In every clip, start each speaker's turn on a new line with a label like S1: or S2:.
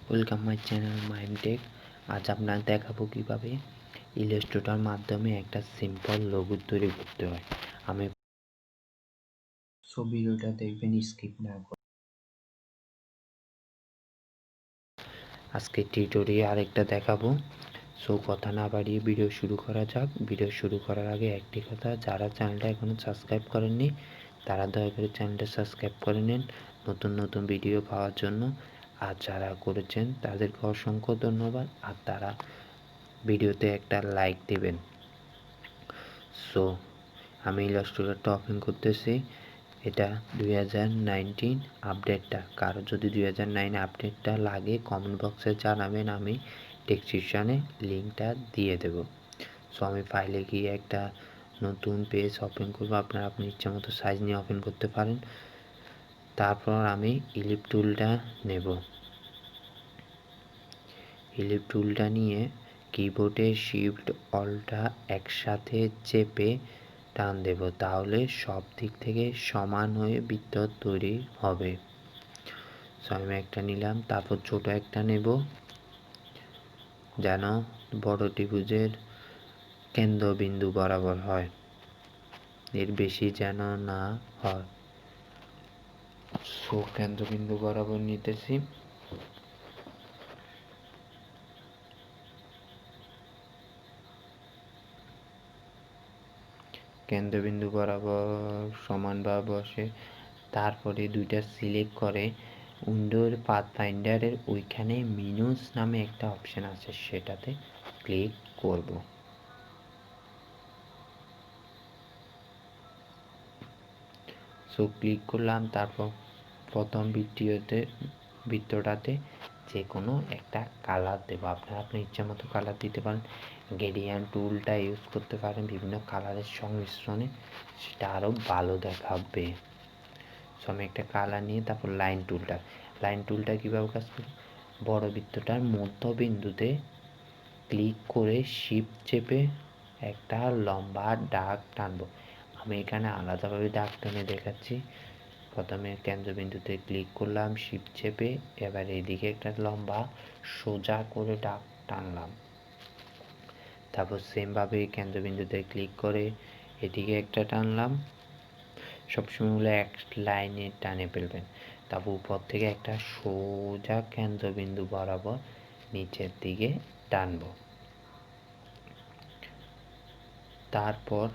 S1: Welcome my channel Mime Tech. আজ আপনার দেখাবো কিভাবে ইলাস্ট্রেটর মাধ্যমে একটা সিম্পল লোগো তৈরি করতে হয়। আমি ভিডিওটা দেখবেন, স্কিপ না করে। আজকে টিউটোরিয়াল আরেকটা দেখাবো। কথা না বাড়িয়ে ভিডিও শুরু করা যাক। ভিডিও শুরু করার আগে একটি কথা, যারা চ্যানেলটা এখনো সাবস্ক্রাইব করেননি তারা দয়া করে চ্যানেলটা সাবস্ক্রাইব করে নিন নতুন নতুন ভিডিও পাওয়ার জন্য। আর যারা করেছেন তাদেরকে অসংখ্য ধন্যবাদ। আর তারা ভিডিওতে একটা লাইক দেবেন। আমি ইলাস্ট্রেটরটা ওপেন করতেছি। এটা 2019 আপডেটটা। কারো যদি 2009 আপডেটটা লাগে কমেন্ট বক্সে জানাবেন, আমি ডেসক্রিপশনে লিঙ্কটা দিয়ে দেব। আমি ফাইলে গিয়ে একটা নতুন পেজ ওপেন করবো। আপনারা আপনার ইচ্ছা মতো সাইজ নিয়ে ওপেন করতে পারেন। তারপর আমি ইলিপ টুলটা নেব। ইলিপ টুলটা নিয়ে কিবোর্ডে শিফট অল্টা একসাথে চেপে টান দেব, তাহলে সব দিক থেকে সমান হয়ে বৃত্ত তৈরি হবে। আমি একটা নিলাম, তারপর ছোট একটা নেব যেন বড় ত্রিভুজের কেন্দ্রবিন্দু বরাবর হয়, এর বেশি যেন না হয়। কেন্দ্রবিন্দু বরাবর নিতেছি। কেন্দ্রবিন্দু বরাবর সমানভাবে বসে। তারপরে দুইটা সিলেক্ট করে উইন্ডোর পাথফাইন্ডারের ওইখানে মিনুস নামে একটা অপশন আছে, সেটাতে ক্লিক করব। ক্লিক করলাম। তারপর প্রথম বৃত্তটাতে যে কোনো একটা কালার দেবো। আপনারা আপনার ইচ্ছা মতো কালার দিতে পারেন। গ্রেডিয়েন্ট টুলটা ইউজ করতে পারেন বিভিন্ন কালারের সংমিশ্রণে, সেটা আরও ভালো দেখাবে। আমি একটা কালার নিয়ে তারপর লাইন টুলটা কীভাবে কাজ করে, বড় বৃত্তটার মধ্যবিন্দুতে ক্লিক করে শিফট চেপে একটা লম্বা দাগ টানবো। আমি এখানে আলাদাভাবে দাগ টেনে দেখাচ্ছি। প্রথমে কেন্দ্রবিন্দুতে ক্লিক করলাম শিফট চেপে, এবার এদিকে একটা লম্বা সোজা করে দাগ টানলাম। তারপর সেমভাবে কেন্দ্রবিন্দুতে ক্লিক করে এদিকে একটা টানলাম। সবসময় এক লাইনে টানে ফেলবেন। তারপর উপর থেকে একটা সোজা কেন্দ্রবিন্দু বরাবর নিচের দিকে টানব। তারপর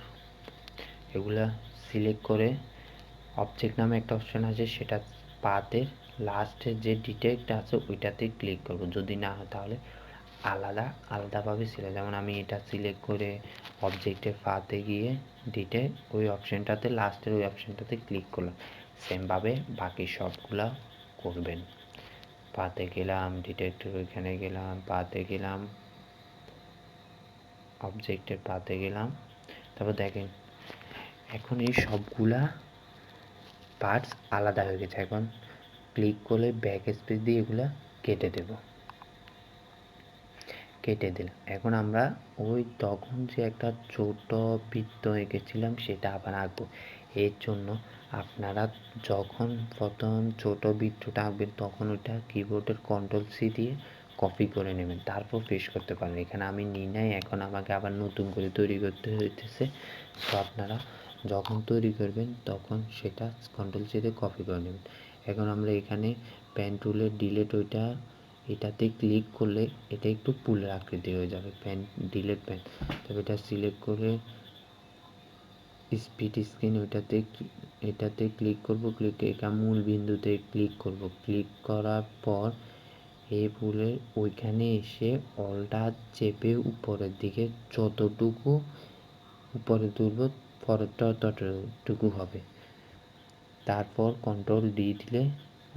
S1: এগুলা সিলেক্ট করে অবজেক্ট নামে একটা অপশন আছে, সেটা পাতের লাস্টের যে ডিটেক্টটা আছে ওইটাতে ক্লিক করব। যদি না হয় তাহলে আলাদাভাবে সিলেক্ট, যেমন আমি এটা সিলেক্ট করে অবজেক্টের পাতে গিয়ে ডিটেক্ট ওই অপশনটাতে লাস্টের ওই অপশনটাতে ক্লিক করলাম। সেমভাবে বাকি সবগুলা করবেন। পাতে গেলাম, ডিটেক্টর ওইখানে গেলাম, পাতে গেলাম, অবজেক্টের পাতে গেলাম। তারপর দেখেন এখন এই সবগুলা পার্টস আলাদা হয়ে গেছে। এখন ক্লিক করলে ব্যাক স্পেস দিয়ে এগুলা কেটে দিলাম। এখন আমরা ওই তখন যে একটা ছোট বৃত্ত এঁকেছিলাম সেটা আবার আঁকবো। এর জন্য আপনারা যখন প্রথম ছোট বৃত্তটা আঁকবেন তখন ওইটা কিবোর্ডের কন্ট্রোল সি দিয়ে কপি করে নেবেন, তারপর পেস্ট করতে পারেন। এখানে আমি নিই নাই, এখন আমাকে আবার নতুন করে তৈরি করতে হইতেছে। আপনারা যখন তৈরি করবেন তখন সেটা কন্ট্রোল সি দিয়ে কপি করে নেবেন। এখন আমরা এখানে পেন টুলের ডিলেট এটাতে ক্লিক করলে এটা একটু পুলের আকৃতি হয়ে যাবে। ডিলেট পেন, তবে এটা সিলেক্ট করে স্পিড স্ক্রিন এটাতে ক্লিক করব। এটা মূল বিন্দুতে ক্লিক করব। ক্লিক করার পর এই পুলের ওইখানে এসে অলটা চেপে উপরের দিকে যতটুকু উপরে তুলব পরেরটা ততটুকু হবে। তারপর কন্ট্রোল ডি দিলে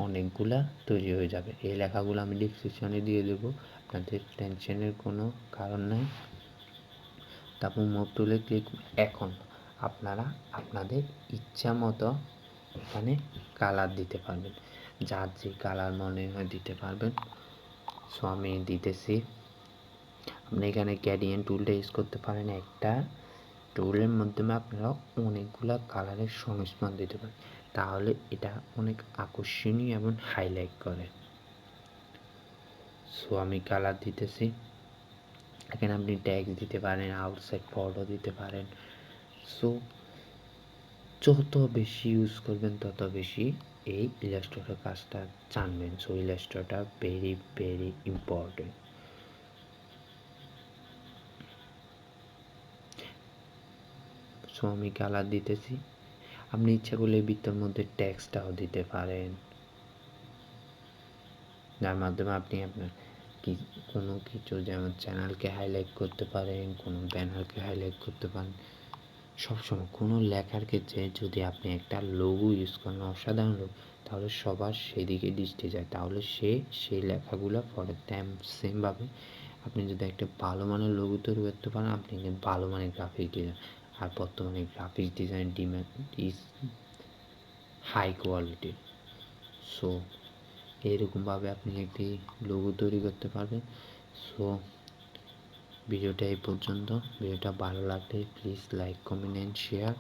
S1: অনেকগুলা তৈরি হয়ে যাবে। এই লেখাগুলো আমি ডিসক্রিপশনে দিয়ে দেবো, আপনাদের টেনশনের কোনো কারণ নাই। তারপর মুভ টুলে ক্লিক। এখন আপনারা আপনাদের ইচ্ছা মতো এখানে কালার দিতে পারবেন, যার যে কালার মনে হয় দিতে পারবেন। আমি দিতেছি। আপনি এখানে গ্রেডিয়েন্ট টুলটা ইউজ করতে পারেন। একটা টুলের মাধ্যমে আপনারা অনেকগুলা কালারের সংমিশ্রণ দিতে পারেন, তাহলে এটা অনেক আকর্ষণীয় এবং হাইলাইট করে। সো আমি কালার দিতেছি। এখানে আপনি ট্যাগ দিতে পারেন, আউটসাইড ফটো দিতে পারেন। সো যত বেশি ইউজ করবেন তত বেশি এই ইলাস্ট্রেটর কাজটা জানবেন। So Illustrator very very important. So আমি কালার দিতেছি। আপনি ইচ্ছা করলে ভিতর মধ্যে টেক্সটটাও দিতে পারেন, যার মাধ্যমে আপনি আপনার কোনো কিছু যেমন চ্যানেলকে হাইলাইট করতে পারেন, কোনো ব্যানারকে হাইলাইট করতে পারেন। সবসময় কোনো লেখার ক্ষেত্রে যদি আপনি একটা লোগো ইউজ করেন, অসাধারণ লোগো, তাহলে সবার সেদিকে দৃষ্টি যায়, তাহলে সেই লেখাগুলো পড়ে। সেমভাবে আপনি যদি একটা ভালো মানের লোগো তৈরি করতে পারেন, আপনি কিন্তু ভালো মানের গ্রাফিক ডিজাইন। আর বর্তমানে graphic design demand is high quality. So এরকমভাবে আপনি একটি লোগো তৈরি করতে পারবেন। সো ভিডিওটা এই পর্যন্ত। ভিডিওটা ভালো লাগলে please like, comment and share.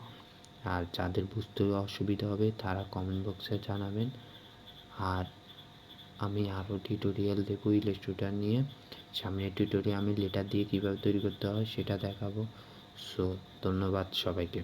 S1: আর যাদের বুঝতে অসুবিধা হবে তারা কমেন্ট বক্সে জানাবেন। আর আমি আরও টিউটোরিয়াল দেবো ইলাস্ট্রেটর নিয়ে। সামনের টিউটোরিয়ালে আমি লেটার দিয়ে কীভাবে তৈরি করতে হয় সেটা দেখাবো। সো ধন্যবাদ সবাইকে।